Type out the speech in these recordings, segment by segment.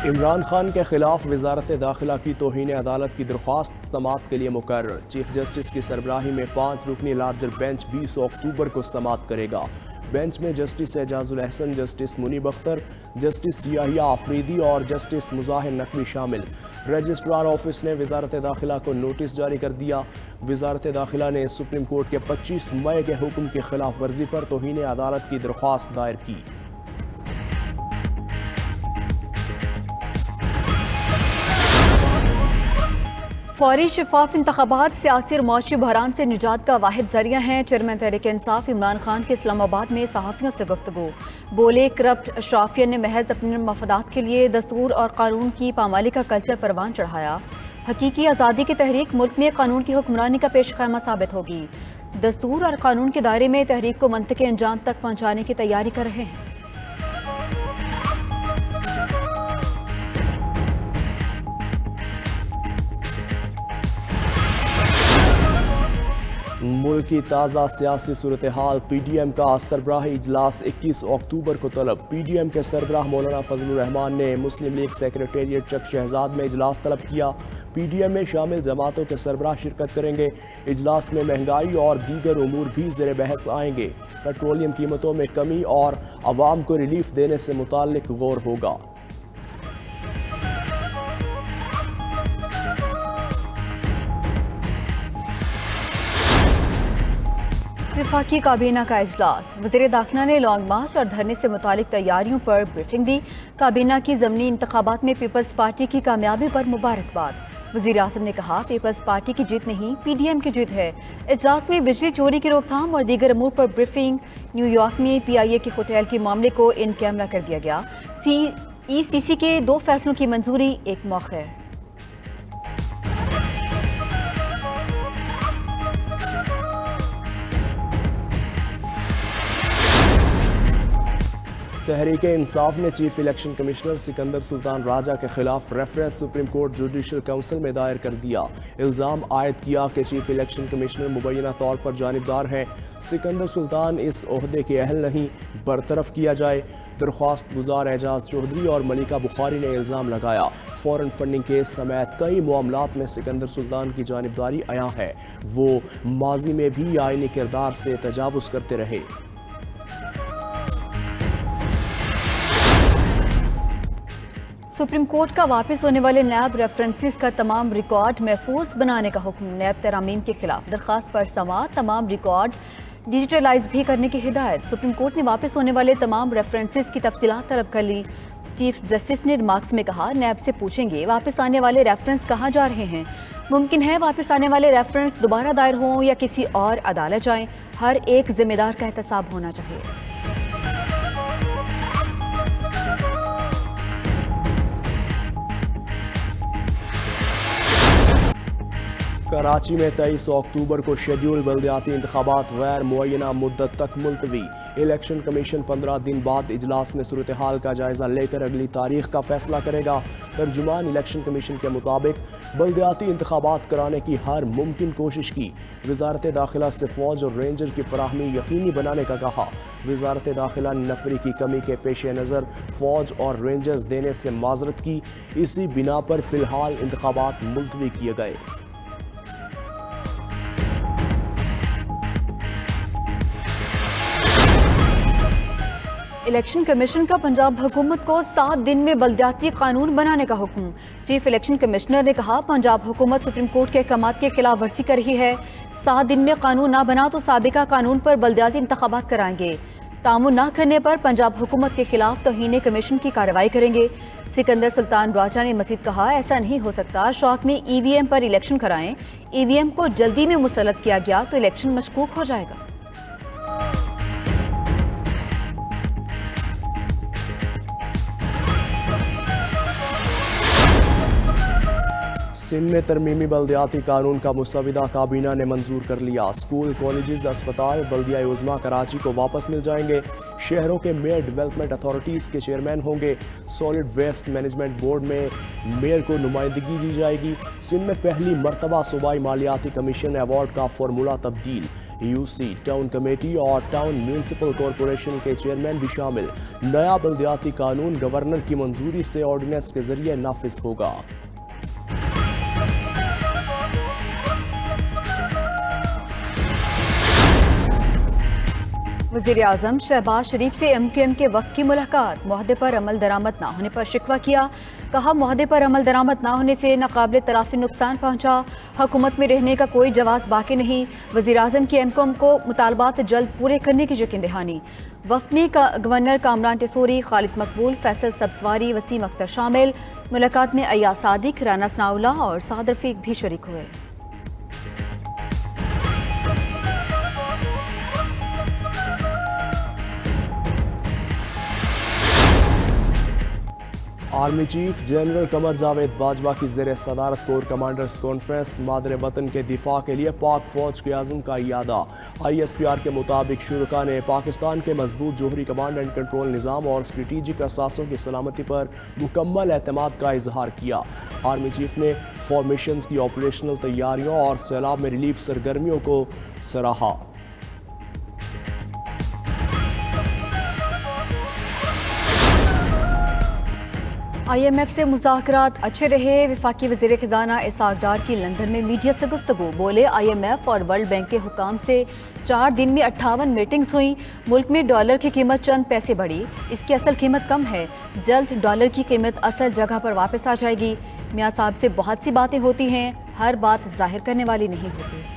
इमरान खान के खिलाफ वजारत दाखिला की तौहीन अदालत की दरख्वास्त समाअत के लिए मुकर्रर। चीफ जस्टिस की सरबराही में 5 रुकनी लार्जर बेंच 20 अक्टूबर को समाअत करेगा। बेंच में justice Ijazul Ahsan, justice Munib Akhtar, justice Yahya Afridi और जस्टिस मुजाहिर नकवी शामिल। रजिस्ट्रार ऑफिस ने वजारत दाखिला को नोटिस जारी कर दिया। वजारत दाखिला ने सुप्रीम कोर्ट के 25 मई के हुक्म की खिलाफ वर्जी पर तौहीन अदालत की दरख्वास्त दायर की। फौरी शफाफ इंतखाबात सियासी और मुआशी बहरान से निजात का वाहिद जरिया है। चेयरमैन तहरीक इंसाफ इमरान खान की इस्लामाबाद में सहाफ़ियों से गुफ्तगू। बोले, करप्ट अशराफिया ने महज अपने मफादात के लिए दस्तूर और कानून की पामाली का कल्चर परवान चढ़ाया। हकीकी आज़ादी की तहरीक मुल्क में कानून की हुक्मरानी का पेश ख़ैमा साबित होगी। दस्तूर और कानून के दायरे में तहरीक को मंतक़े अंजाम तक पहुँचाने की तैयारी कर रहे हैं। मुल्क की ताज़ा सियासी सूरत हाल। PDM का सरबराही इजलास 21 अक्टूबर को तलब। PDM के सरबराह मौलाना फजलुर रहमान ने मुस्लिम लीग सेक्रेटेरिएट चक शहजाद में इजलास तलब किया। PDM में शामिल जमातों के सरबराह शिरकत करेंगे। इजलास में महंगाई और दीगर उमूर भी ज़ेर बहस आएंगे। पेट्रोलियम कीमतों में कमी और अवाम को रिलीफ देने से मुताल्लिक गौर होगा। वफाकी काबीना का इजलास। वज़ीर दाखिला ने लॉन्ग मार्च और धरने से मुतालिक तैयारियों पर ब्रीफिंग दी। काबीना की ज़मीनी इंतखाबात में पीपल्स पार्टी की कामयाबी पर मुबारकबाद। वज़ीर आज़म ने कहा, पीपल्स पार्टी की जीत नहीं, PDM की जीत है। इजलास में बिजली चोरी की रोकथाम और दीगर अमूर पर ब्रीफिंग। न्यूयॉर्क में PIA के होटल के मामले को इन कैमरा कर दिया गया। ECC के 2 फैसलों की मंजूरी, एक मौखर। तहरीक इंसाफ ने chief election commissioner Sikandar Sultan Raja के खिलाफ reference supreme court judicial council में दायर कर दिया। इल्ज़ाम आयद किया कि चीफ इलेक्शन कमिश्नर मुबैना तौर पर जानिबदार हैं। सिकंदर सुल्तान इस ओहदे के अहल नहीं, बरतरफ किया जाए। दरख्वास्त गुजार एजाज चौधरी और मलिका बुखारी ने इल्ज़ाम लगाया, फॉरेन फंडिंग केस समेत कई मामलात में सिकंदर सुल्तान की जानिबदारी आया है। वो माजी में भी आईनी किरदार से तजावुज़ करते रहे। सुप्रीम कोर्ट का वापस होने वाले नैब रेफरेंसेस का तमाम रिकॉर्ड महफूज बनाने का हुक्म। नैब तरामीम के खिलाफ दरख्वास्त पर समाअत। तमाम रिकॉर्ड डिजिटलाइज भी करने की हिदायत। सुप्रीम कोर्ट ने वापस होने वाले तमाम रेफरेंसेस की तफसीलात तलब कर ली। चीफ जस्टिस ने रिमार्क्स में कहा, नैब से पूछेंगे वापस आने वाले रेफरेंस कहाँ जा रहे हैं। मुमकिन है वापस आने वाले रेफरेंस दोबारा दायर हों या किसी और अदालत जाएं। हर एक जिम्मेदार का एहतसाब होना चाहिए। कराची में 23 अक्टूबर को शेड्यूल बल्दियाती इंतखाबात गैर मुअय्यना मुद्दत तक मुलतवी। इलेक्शन कमीशन 15 दिन बाद इजलास में सूरत हाल का जायजा लेकर अगली तारीख का फैसला करेगा। तर्जुमान इलेक्शन कमीशन के मुताबिक बल्दियाती इंतखाबात कराने की हर मुमकिन कोशिश की। वजारत दाखिला से फौज और रेंजर की फराहमी यकीनी बनाने का कहा। वजारत दाखिला ने नफरी की कमी के पेश नज़र फौज और रेंजर्स देने से माजरत की। इसी बिना पर फिलहाल इंतखाबात मुलतवी किए गए। इलेक्शन कमीशन का पंजाब हुकूमत को 7 दिन में बल्दियाती कानून बनाने का हुक्म। चीफ इलेक्शन कमिश्नर ने कहा, पंजाब हुकूमत सुप्रीम कोर्ट के अहकामात के खिलाफ वर्जी कर रही है। 7 दिन में कानून ना बना तो साबिका कानून पर बल्दियाती इंतखाबात कराएंगे। तामुन ना करने पर पंजाब हुकूमत के खिलाफ तौहीन कमीशन की कार्रवाई करेंगे। सिकंदर सुल्तान राजा ने मजीद कहा, ऐसा नहीं हो सकता शौक में EVM पर इलेक्शन कराएं। EVM को जल्दी में मुसल्लत किया गया तो इलेक्शन मशकूक हो जाएगा। सिंध में तरमीमी बल्दियाती कानून का मुसविदा काबीना ने मंजूर कर लिया। स्कूल, कॉलेजेस, अस्पताल बल्दिया योजना कराची को वापस मिल जाएंगे। शहरों के मेयर डेवलपमेंट अथॉरिटीज़ के चेयरमैन होंगे। सॉलिड वेस्ट मैनेजमेंट बोर्ड में मेयर को नुमाइंदगी दी जाएगी। सिंध में पहली मरतबा सूबाई मालियाती कमीशन अवार्ड का फॉर्मूला तब्दील। यूसी, टाउन कमेटी और टाउन म्यूनिसिपल कॉरपोरेशन के चेयरमैन भी शामिल। नया बल्दियाती कानून गवर्नर की मंजूरी से ऑर्डिनेंस के जरिए नाफिज होगा। वज़ीर-ए-आज़म शहबाज शरीफ से MQM के वक्त की मुलाकात, मुआहदे पर अमल दरामद न होने पर शिकवा किया। कहा मुआहदे पर अमल दरामद न होने से नाकाबिले तराफी नुकसान पहुंचा। हुकूमत में रहने का कोई जवाब बाकी नहीं। वज़ीर-ए-आज़म की MQM को मुतालबात जल्द पूरे करने की यकीन दहानी। वक्त में गवर्नर कामरान टेसूरी, खालिद मकबूल, फैसल सब्सवारी, वसीम अख्तर शामिल। मुलाकात में अय्याज सादिक, राना सनाउल्लाह और साद रफीक भी शरीक हुए। Army chief general Qamar Javed Bajwa की ज़ेर सदारत कोर कमांडर्स कॉन्फ्रेंस, मादरे वतन के दिफा के लिए पाक फौज के आज़म का इयादा। ISPR के मुताबिक शुरका ने पाकिस्तान के मजबूत जोहरी कमांड एंड कंट्रोल निज़ाम और स्ट्रेटेजिक असासों की सलामती पर मुकम्मल एतमाद का इजहार किया। आर्मी चीफ ने फॉर्मेशंस की ऑपरेशनल तैयारियों और सैलाब में रिलीफ सरगर्मियों को सराहा। IMF से मुज़ाकरात अच्छे रहे। वफाकी वज़ीर ख़ज़ाना इसहाक डार की लंदन में मीडिया से गुफ्तगू, बोले IMF और वर्ल्ड बैंक के हुकाम से 4 दिन में 58 मीटिंग्स हुई। मुल्क में डॉलर की कीमत चंद पैसे बढ़ी, इसकी असल कीमत कम है। जल्द डॉलर की कीमत असल जगह पर वापस आ जाएगी। मियाँ साहब से बहुत सी बातें होती हैं, हर बात जाहिर करने वाली नहीं होती।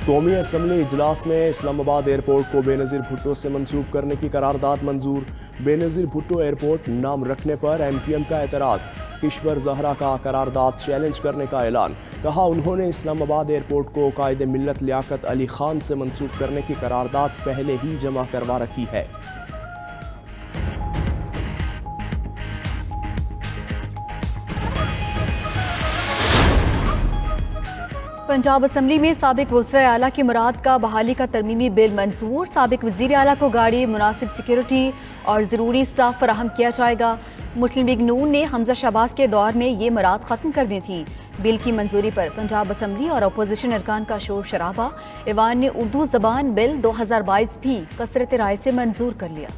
कौमी असम्बली इजलास में इस्लामाबाद एयरपोर्ट को बेनज़ीर भुट्टो से मंसूब करने की करारदाद मंजूर। बेनज़ीर भुट्टो एयरपोर्ट नाम रखने पर MQM का एतराज़, किश्वर ज़हरा का करारदाद चैलेंज करने का ऐलान। कहा उन्होंने इस्लामाबाद एयरपोर्ट को कायदे मिल्लत लियाकत अली खान से मंसूब करने की करारदाद पहले ही जमा करवा रखी है। पंजाब असम्बली में साबिक वज़ीर आला की मुराद का बहाली का तरमीमी बिल मंजूर। साबिक वज़ीर आला को गाड़ी, मुनासिब सिक्योरिटी और ज़रूरी स्टाफ फराहम किया जाएगा। मुस्लिम लीग नून ने हमजा शहबाज के दौर में ये मुराद ख़त्म कर दी थी। बिल की मंजूरी पर पंजाब असम्बली और अपोजिशन अरकान का शोर शराबा। ईवान ने उर्दू ज़बान बिल 2022 भी कसरत राय से मंजूर कर लिया।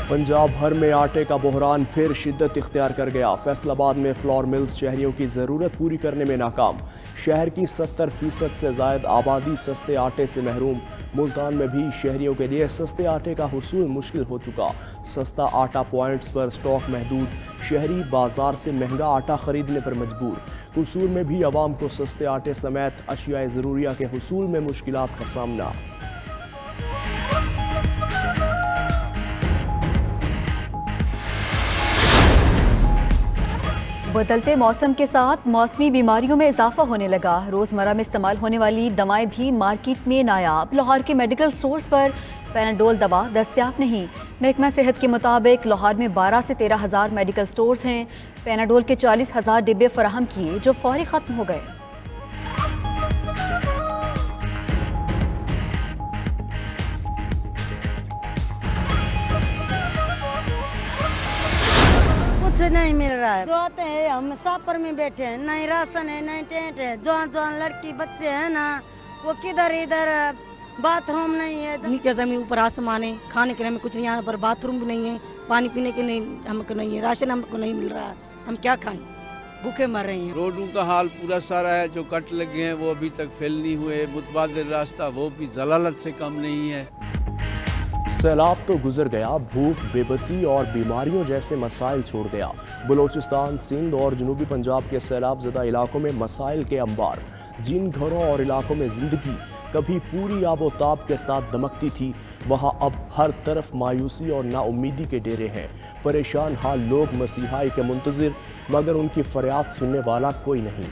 पंजाब भर में आटे का बहरान फिर शिद्दत इख्तियार कर गया। फैसलाबाद में फ्लोर मिल्स शहरियों की ज़रूरत पूरी करने में नाकाम। शहर की 70% से ज़ायद आबादी सस्ते आटे से महरूम। मुल्तान में भी शहरियों के लिए सस्ते आटे का हुसूल मुश्किल हो चुका। सस्ता आटा पॉइंट्स पर स्टॉक महदूद। शहरी बाजार से महंगा आटा खरीदने पर मजबूर। कसूर में भी आवाम को सस्ते आटे समेत अशियाए ज़रूरिया के हुसूल में मुश्किलात का सामना। बदलते मौसम के साथ मौसमी बीमारियों में इजाफा होने लगा। रोज़मर्रा में इस्तेमाल होने वाली दवाएं भी मार्केट में नायाब। लाहौर के मेडिकल स्टोर्स पर पैनाडोल दवा दस्तयाब नहीं। महकमा सेहत के मुताबिक लाहौर में 12 से 13 हज़ार मेडिकल स्टोर्स हैं। पैनाडोल के 40,000 डिब्बे फराहम किए जो फौरी ख़त्म हो गए। नहीं मिल रहा है। जो आते हैं हम सापर में बैठे हैं, नहीं राशन है, नहीं टेंट है। जवान जवान लड़की बच्चे हैं ना, वो किधर इधर, बाथरूम नहीं है। नीचे जमीन ऊपर आसमान है, खाने के लिए हमें कुछ नहीं, यहाँ पर बाथरूम भी नहीं है, पानी पीने के लिए हमको नहीं है, राशन हमको नहीं मिल रहा है। हम क्या खाएं, भूखे मर रहे हैं। रोडों का हाल पूरा सारा है, जो कट लगे हैं वो अभी तक फेल नहीं हुए। मुतबादिल रास्ता वो भी जलालत से कम नहीं है। सैलाब तो गुजर गया, भूख, बेबसी और बीमारियों जैसे मसाइल छोड़ गया। बलूचिस्तान, सिंध और जनूबी पंजाब के सैलाब ज़दा इलाकों में मसाइल के अंबार। जिन घरों और इलाकों में ज़िंदगी कभी पूरी आबोताब के साथ दमकती थी, वहाँ अब हर तरफ मायूसी और नाउम्मीदी के डेरे हैं। परेशान हाल लोग मसीहाई के मुंतज़िर, मगर उनकी फरियाद सुनने वाला कोई नहीं।